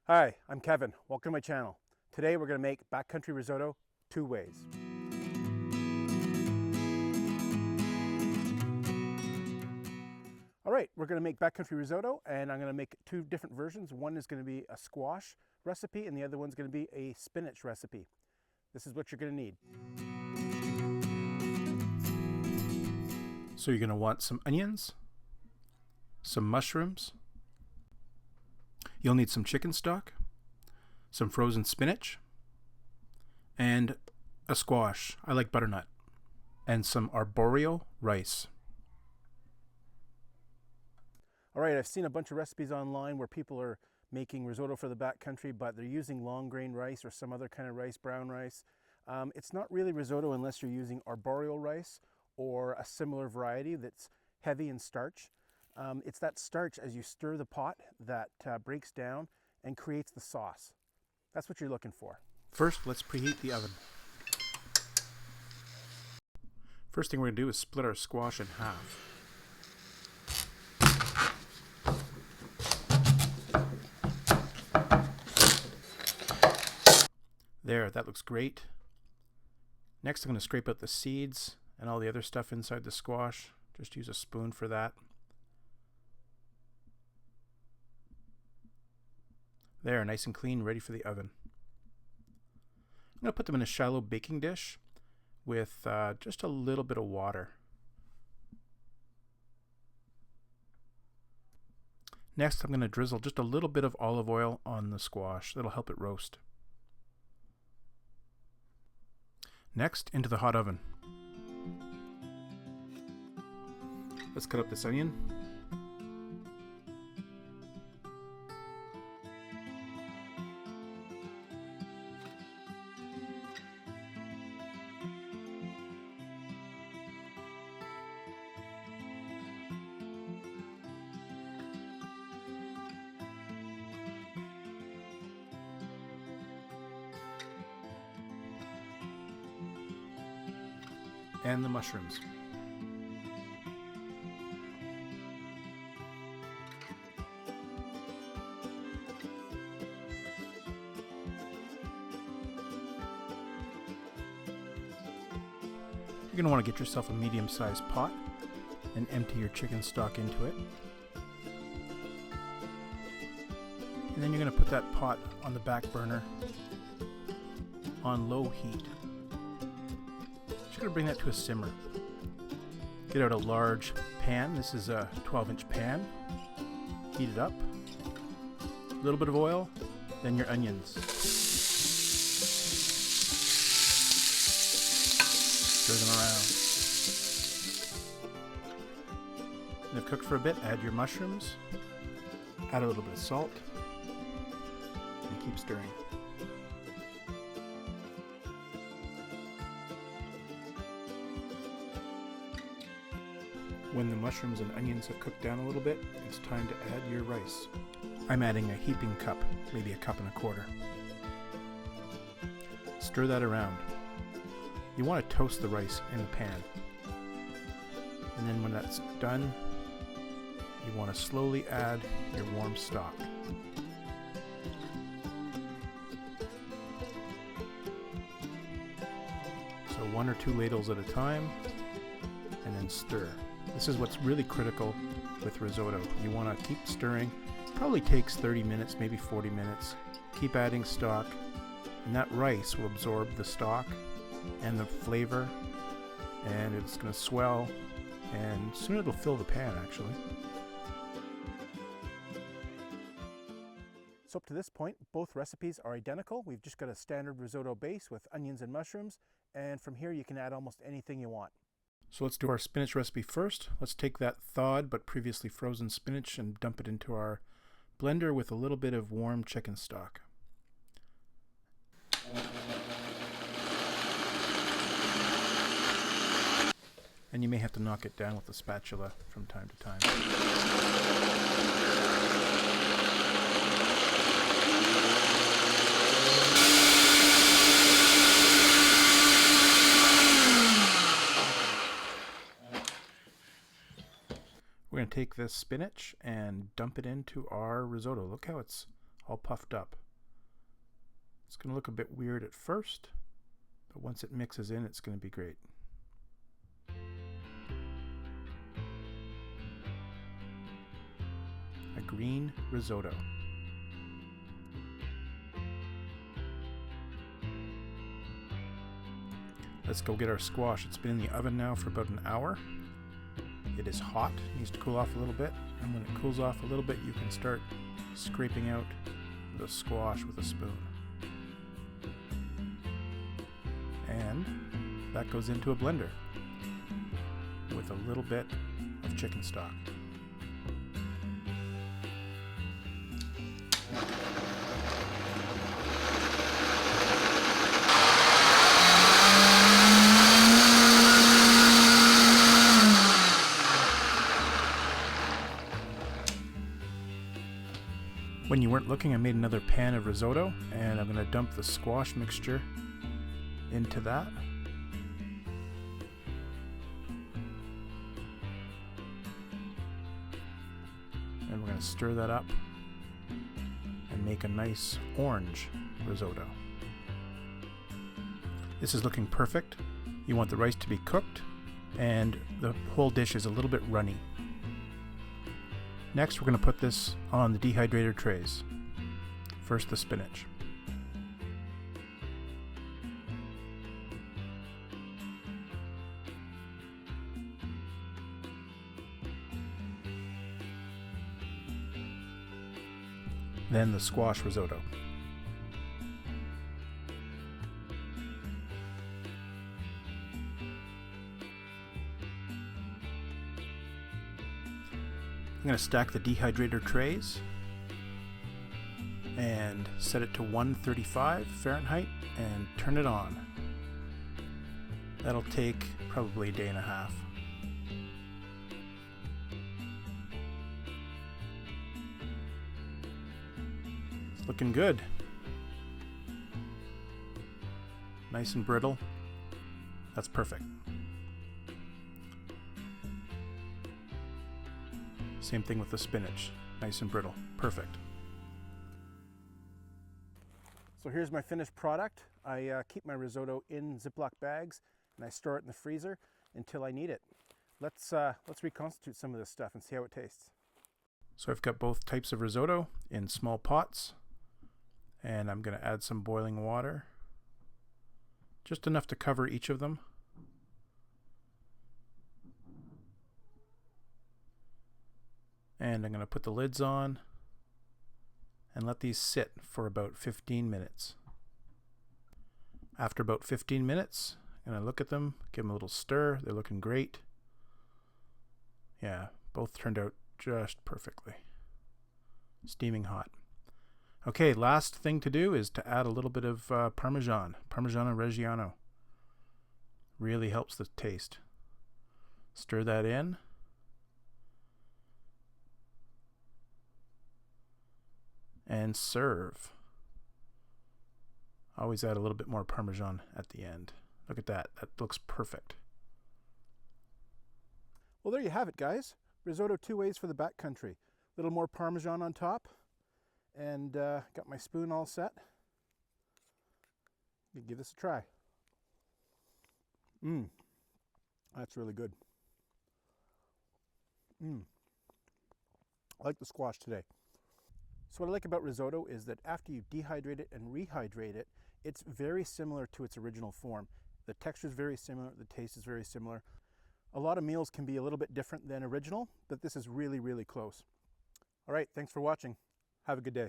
Hi, I'm Kevin. Welcome to my channel. Today we're going to make backcountry risotto two ways. All right, we're going to make backcountry risotto and I'm going to make two different versions. One is going to be a squash recipe and the other one's going to be a spinach recipe. This is what you're going to need. So you're going to want some onions, some mushrooms, you'll need some chicken stock, some frozen spinach, and a squash, I like butternut, and some arboreal rice. All right, I've seen a bunch of recipes online where people are making risotto for the backcountry, but they're using long grain rice or some other kind of rice, brown rice. It's not really risotto unless you're using arboreal rice or a similar variety that's heavy in starch. It's that starch as you stir the pot that breaks down and creates the sauce. That's what you're looking for. First, let's preheat the oven. First thing we're going to do is split our squash in half. There, that looks great. Next, I'm going to scrape out the seeds and all the other stuff inside the squash. Just use a spoon for that. There, nice and clean, ready for the oven. I'm going to put them in a shallow baking dish with just a little bit of water. Next, I'm going to drizzle just a little bit of olive oil on the squash. That'll help it roast. Next, into the hot oven. Let's cut up this onion. And the mushrooms. You're going to want to get yourself a medium-sized pot and empty your chicken stock into it. And then you're going to put that pot on the back burner on low heat. Just going to bring that to a simmer. Get out a large pan. This is a 12-inch pan. Heat it up. A little bit of oil, then your onions. Stir them around. When they've cooked for a bit, add your mushrooms. Add a little bit of salt. And keep stirring. When the mushrooms and onions have cooked down a little bit, it's time to add your rice. I'm adding a heaping cup, maybe a cup and a quarter. Stir that around. You want to toast the rice in the pan. And then when that's done, you want to slowly add your warm stock. So 1 or 2 ladles at a time, and then stir. This is what's really critical with risotto. You want to keep stirring. It probably takes 30 minutes, maybe 40 minutes. Keep adding stock, and that rice will absorb the stock and the flavor, and it's going to swell, and soon it'll fill the pan actually. So up to this point, both recipes are identical. We've just got a standard risotto base with onions and mushrooms, and from here you can add almost anything you want. So let's do our spinach recipe first. Let's take that thawed but previously frozen spinach and dump it into our blender with a little bit of warm chicken stock. And you may have to knock it down with a spatula from time to time. We're going to take this spinach and dump it into our risotto. Look how it's all puffed up. It's going to look a bit weird at first, but once it mixes in, it's going to be great. A green risotto. Let's go get our squash. It's been in the oven now for about an hour. It is hot, needs to cool off a little bit, and when it cools off a little bit, you can start scraping out the squash with a spoon. And that goes into a blender with a little bit of chicken stock. When you weren't looking, I made another pan of risotto, and I'm going to dump the squash mixture into that. And we're going to stir that up and make a nice orange risotto. This is looking perfect. You want the rice to be cooked, and the whole dish is a little bit runny. Next, we're going to put this on the dehydrator trays. First, the spinach. Then the squash risotto. I'm going to stack the dehydrator trays and set it to 135 Fahrenheit and turn it on. That'll take probably a day and a half. It's looking good. Nice and brittle. That's perfect. Same thing with the spinach. Nice and brittle. Perfect. So here's my finished product. I keep my risotto in Ziploc bags and I store it in the freezer until I need it. Let's reconstitute some of this stuff and see how it tastes. So I've got both types of risotto in small pots, and I'm going to add some boiling water, just enough to cover each of them. And I'm going to put the lids on and let these sit for about 15 minutes. After about 15 minutes, I'm going to look at them, give them a little stir. They're looking great. Yeah, both turned out just perfectly. Steaming hot. Okay, last thing to do is to add a little bit of Parmesan Reggiano. Really helps the taste. Stir that in. And serve. Always add a little bit more Parmesan at the end. Look at that. That looks perfect. Well, there you have it, guys. Risotto 2 ways for the backcountry. A little more Parmesan on top. And got my spoon all set. Give this a try. That's really good. I like the squash today. So what I like about risotto is that after you dehydrate it and rehydrate it, it's very similar to its original form. The texture is very similar, the taste is very similar. A lot of meals can be a little bit different than original, but this is really, really close. All right, thanks for watching. Have a good day.